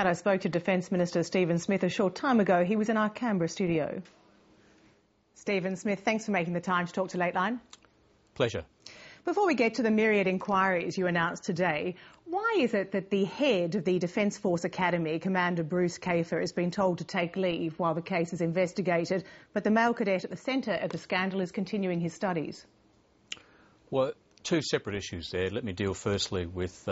And I spoke to Defence Minister Stephen Smith a short time ago. He was in our Canberra studio. Stephen Smith, thanks for making the time to talk to Lateline. Pleasure. Before we get to the myriad inquiries you announced today, why is it that the head of the Defence Force Academy, Commander Bruce Kafer, has been told to take leave while the case is investigated, but the male cadet at the centre of the scandal is continuing his studies? Well, two separate issues there. Let me deal firstly with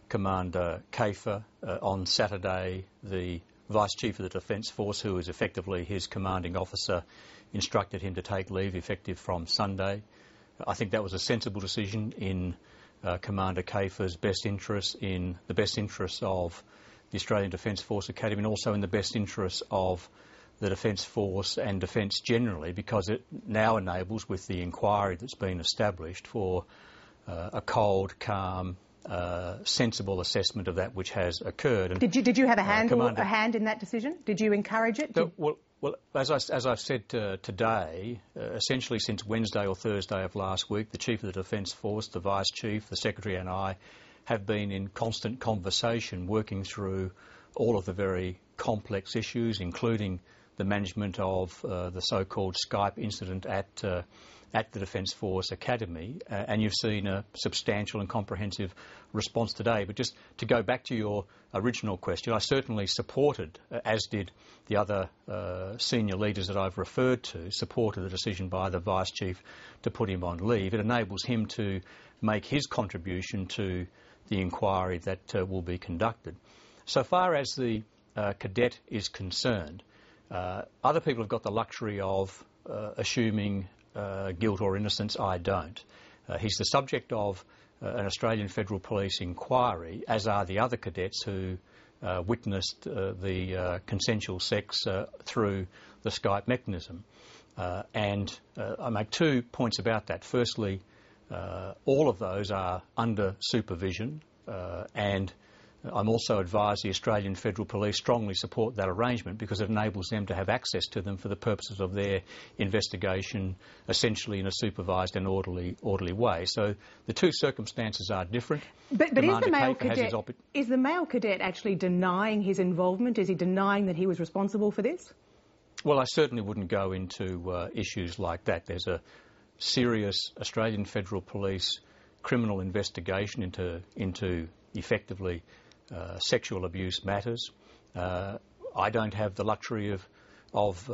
Commander Kafer. On Saturday, the Vice Chief of the Defence Force, who is effectively his commanding officer, instructed him to take leave effective from Sunday. I think that was a sensible decision in Commander Kafer's best interest, in the best interests of the Australian Defence Force Academy, and also in the best interests of the Defence Force and Defence generally, because it now enables, with the inquiry that's been established, for a cold, calm, sensible assessment of that which has occurred. And did you have a hand in that decision? Did you encourage it? Well, as I've said today, essentially since Wednesday or Thursday of last week, the Chief of the Defence Force, the Vice Chief, the Secretary and I have been in constant conversation working through all of the very complex issues, including the management of the so-called Skype incident at the Defence Force Academy, and you've seen a substantial and comprehensive response today. But just to go back to your original question, I certainly supported, as did the other senior leaders that I've referred to, supported the decision by the Vice Chief to put him on leave. It enables him to make his contribution to the inquiry that will be conducted. So far as the cadet is concerned, other people have got the luxury of assuming guilt or innocence. I don't. He's the subject of an Australian Federal Police inquiry, as are the other cadets who witnessed the consensual sex through the Skype mechanism. And I make 2 points about that. Firstly, all of those are under supervision, and I'm also advised the Australian Federal Police strongly support that arrangement because it enables them to have access to them for the purposes of their investigation, essentially in a supervised and orderly way. So the two circumstances are different. But is the male cadet actually denying his involvement? Is he denying that he was responsible for this? Well, I certainly wouldn't go into issues like that. There's a serious Australian Federal Police criminal investigation into effectively sexual abuse matters. I don't have the luxury of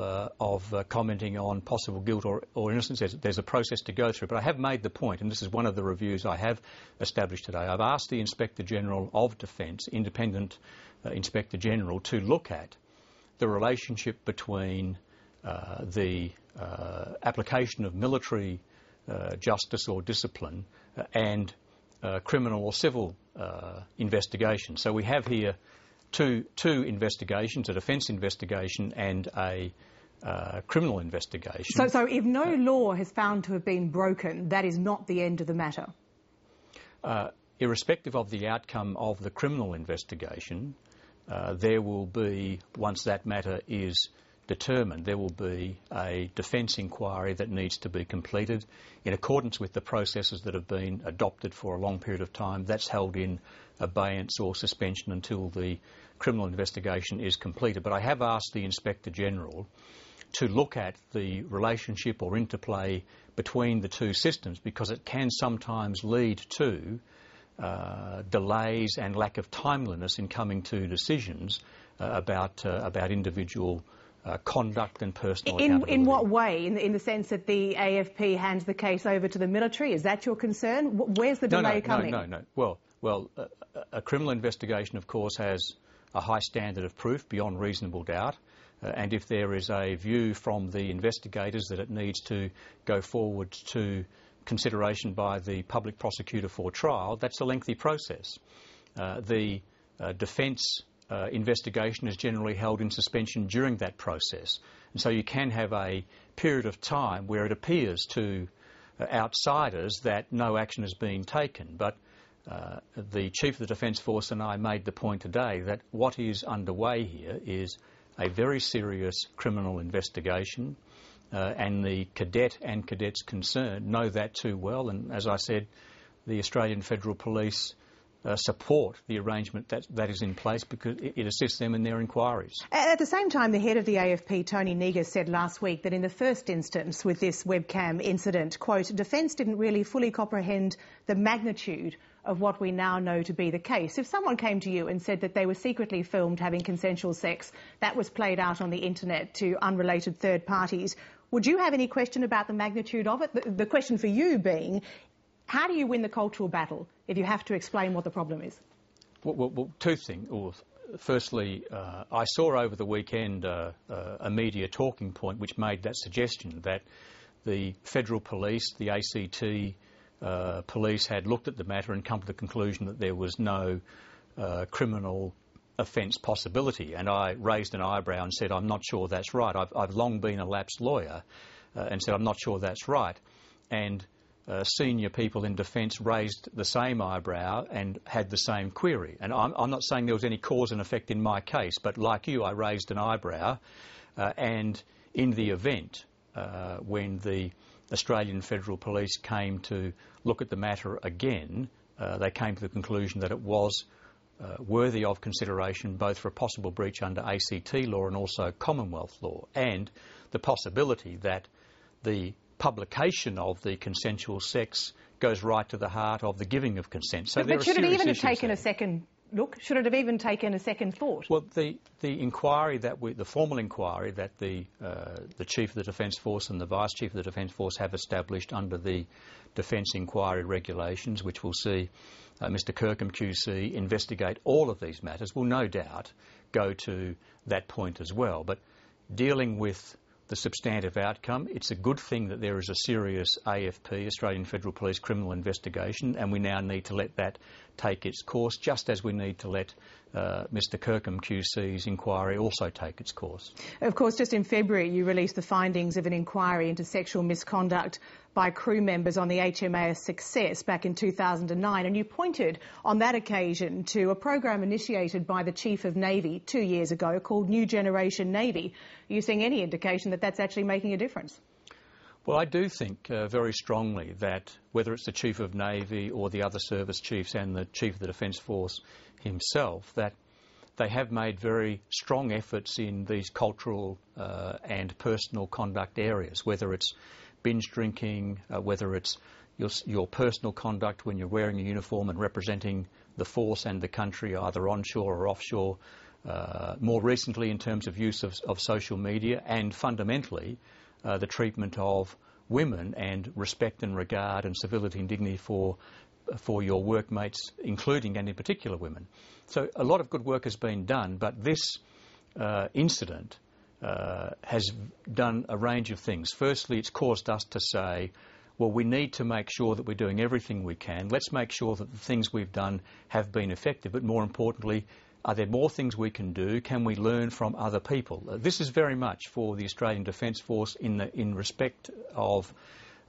commenting on possible guilt or innocence. There's a process to go through. But I have made the point, and this is one of the reviews I have established today. I've asked the Inspector General of Defence, independent Inspector General, to look at the relationship between the application of military justice or discipline and criminal or civil investigation. So we have here two investigations, a defence investigation and a criminal investigation. So if no law has found to have been broken, that is not the end of the matter? Irrespective of the outcome of the criminal investigation, there will be, once that matter is determined, there will be a defence inquiry that needs to be completed in accordance with the processes that have been adopted for a long period of time. That's held in abeyance or suspension until the criminal investigation is completed. But I have asked the Inspector General to look at the relationship or interplay between the two systems, because it can sometimes lead to delays and lack of timeliness in coming to decisions about individual conduct and personal accountability. In what way? In the sense that the AFP hands the case over to the military? Is that your concern? Where's the delay coming? No. Well, a criminal investigation, of course, has a high standard of proof beyond reasonable doubt. And if there is a view from the investigators that it needs to go forward to consideration by the public prosecutor for trial, that's a lengthy process. The defence investigation is generally held in suspension during that process. And so you can have a period of time where it appears to outsiders that no action is being taken. But the Chief of the Defence Force and I made the point today that what is underway here is a very serious criminal investigation, and the cadet and cadets concerned know that too well. And as I said, the Australian Federal Police support the arrangement that is in place because it assists them in their inquiries. At the same time, the head of the AFP, Tony Negus, said last week that in the first instance with this webcam incident, quote, Defence didn't really fully comprehend the magnitude of what we now know to be the case. If someone came to you and said that they were secretly filmed having consensual sex, that was played out on the internet to unrelated third parties, would you have any question about the magnitude of it? The question for you being, how do you win the cultural battle if you have to explain what the problem is? Well, two things. Firstly, I saw over the weekend a media talking point which made that suggestion that the federal police, the ACT police, had looked at the matter and come to the conclusion that there was no criminal offence possibility. And I raised an eyebrow and said, I'm not sure that's right. I've long been a lapsed lawyer and said, I'm not sure that's right. And senior people in Defence raised the same eyebrow and had the same query. And I'm not saying there was any cause and effect in my case, but like you, I raised an eyebrow. And in the event, when the Australian Federal Police came to look at the matter again, they came to the conclusion that it was worthy of consideration both for a possible breach under ACT law and also Commonwealth law, and the possibility that the publication of the consensual sex goes right to the heart of the giving of consent. So but should it even have taken a second look? Should it have even taken a second thought? Well, the inquiry the formal inquiry that the Chief of the Defence Force and the Vice Chief of the Defence Force have established under the Defence Inquiry Regulations, which will see Mr Kirkham QC investigate all of these matters, will no doubt go to that point as well. But dealing with the substantive outcome, it's a good thing that there is a serious AFP, Australian Federal Police criminal investigation, and we now need to let that take its course, just as we need to let Mr Kirkham QC's inquiry also take its course. Of course, just in February you released the findings of an inquiry into sexual misconduct by crew members on the HMAS Success back in 2009, and you pointed on that occasion to a program initiated by the Chief of Navy 2 years ago called New Generation Navy. Are you seeing any indication that that's actually making a difference? Well, I do think very strongly that whether it's the Chief of Navy or the other service chiefs and the Chief of the Defence Force himself, that they have made very strong efforts in these cultural and personal conduct areas, whether it's binge drinking, whether it's your personal conduct when you're wearing a uniform and representing the force and the country either onshore or offshore, more recently in terms of use of social media, and fundamentally the treatment of women and respect and regard and civility and dignity for your workmates, including and in particular women. So a lot of good work has been done, but this incident has done a range of things. Firstly, it's caused us to say, well, we need to make sure that we're doing everything we can. Let's make sure that the things we've done have been effective, but more importantly, are there more things we can do? Can we learn from other people? This is very much for the Australian Defence Force in respect of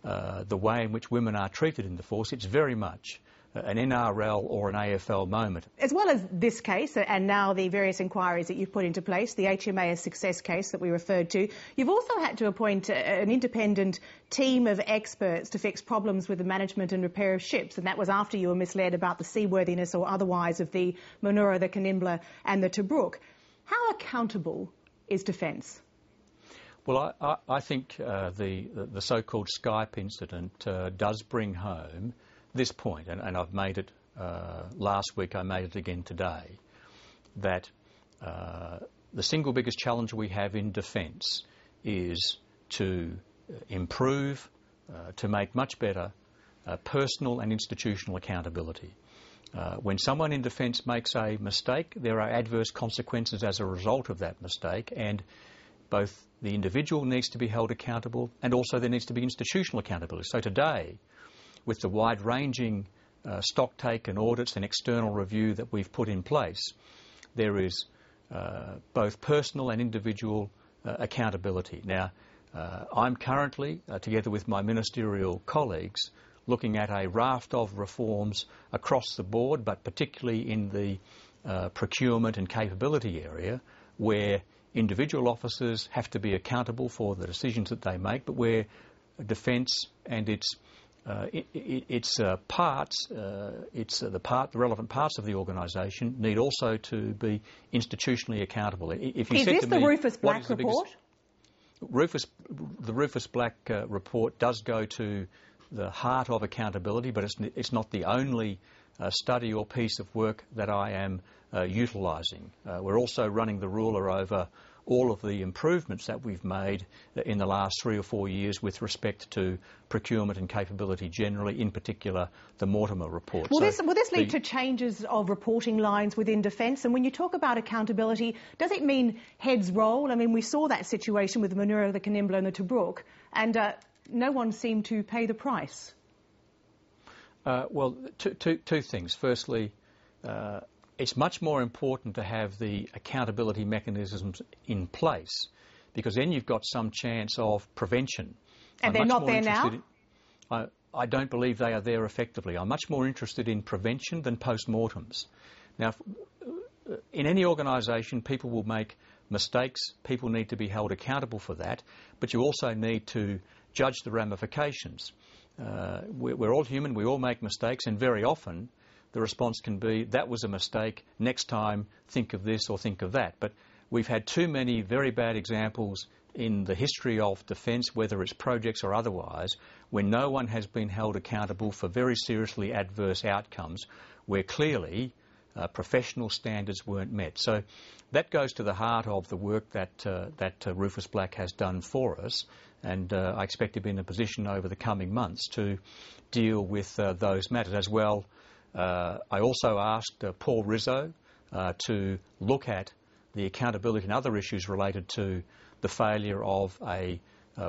the way in which women are treated in the force. It's very much an NRL or an AFL moment. As well as this case and now the various inquiries that you've put into place, the HMAS Success case that we referred to, you've also had to appoint an independent team of experts to fix problems with the management and repair of ships, and that was after you were misled about the seaworthiness or otherwise of the Manoora, the Kanimbla and the Tobruk. How accountable is Defence? Well, I think the so-called Skype incident does bring home this point, and I've made it last week, I made it again today, that the single biggest challenge we have in Defence is to improve, to make much better personal and institutional accountability. When someone in Defence makes a mistake, there are adverse consequences as a result of that mistake, and both the individual needs to be held accountable and also there needs to be institutional accountability. So today, with the wide-ranging stocktake and audits and external review that we've put in place, there is both personal and individual accountability. Now, I'm currently, together with my ministerial colleagues, looking at a raft of reforms across the board, but particularly in the procurement and capability area, where individual officers have to be accountable for the decisions that they make, but where Defence and its the relevant parts of the organisation need also to be institutionally accountable. If you Is said this to the me, Rufus Black report? The Rufus Black report does go to the heart of accountability, but it's not the only study or piece of work that I am utilising. We're also running the ruler over all of the improvements that we've made in the last 3 or 4 years with respect to procurement and capability generally, in particular the Mortimer report. Will this lead to changes of reporting lines within Defence? And when you talk about accountability, does it mean heads roll? I mean, we saw that situation with the Manura, the Kanimbla and the Tobruk, and no one seemed to pay the price. Well, two things. Firstly, it's much more important to have the accountability mechanisms in place, because then you've got some chance of prevention. And they're not there now? I don't believe they are there effectively. I'm much more interested in prevention than post-mortems. Now, in any organisation, people will make mistakes. People need to be held accountable for that. But you also need to judge the ramifications. We're all human. We all make mistakes. And very often, the response can be, that was a mistake, next time think of this or think of that. But we've had too many very bad examples in the history of defence, whether it's projects or otherwise, when no one has been held accountable for very seriously adverse outcomes, where clearly professional standards weren't met. So that goes to the heart of the work that Rufus Black has done for us, and I expect to be in a position over the coming months to deal with those matters as well. I also asked Paul Rizzo to look at the accountability and other issues related to the failure of a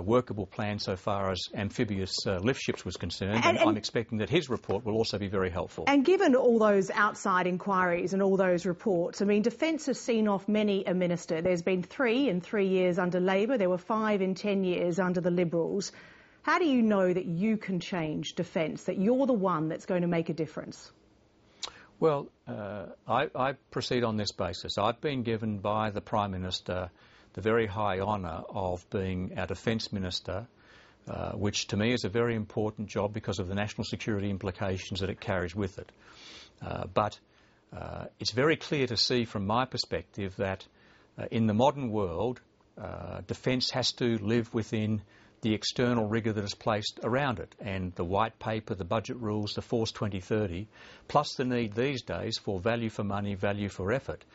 workable plan so far as amphibious lift ships was concerned, and I'm expecting that his report will also be very helpful. And given all those outside inquiries and all those reports, I mean, Defence has seen off many a minister. There's been 3 in 3 years under Labor, there were 5 in 10 years under the Liberals. How do you know that you can change Defence, that you're the one that's going to make a difference? Well, I proceed on this basis. I've been given by the Prime Minister the very high honour of being our Defence Minister, which to me is a very important job because of the national security implications that it carries with it. But it's very clear to see from my perspective that in the modern world, Defence has to live within the external rigour that is placed around it, and the white paper, the budget rules, the Force 2030, plus the need these days for value for money, value for effort,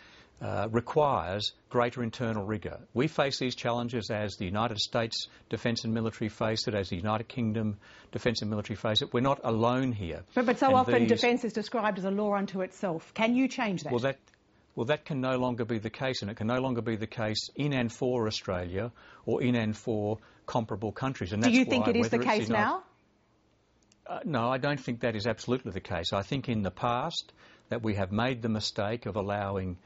requires greater internal rigour. We face these challenges as the United States Defence and Military face it, as the United Kingdom Defence and Military face it. We're not alone here. But so often Defence is described as a law unto itself. Can you change that? Well, that can no longer be the case, and it can no longer be the case in and for Australia or in and for comparable countries. And do you think it is the case now? No, I don't think that is absolutely the case. I think in the past that we have made the mistake of allowing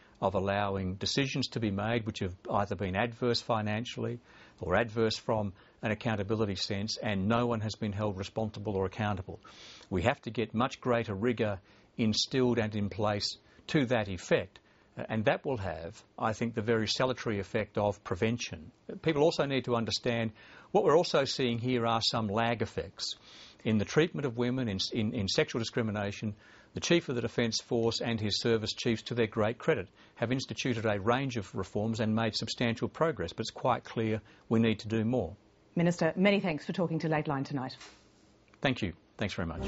decisions to be made which have either been adverse financially or adverse from an accountability sense, and no one has been held responsible or accountable. We have to get much greater rigour instilled and in place to that effect. And that will have, I think, the very salutary effect of prevention. People also need to understand what we're also seeing here are some lag effects. In the treatment of women, in sexual discrimination, the Chief of the Defence Force and his service chiefs, to their great credit, have instituted a range of reforms and made substantial progress. But it's quite clear we need to do more. Minister, many thanks for talking to Lateline tonight. Thank you. Thanks very much.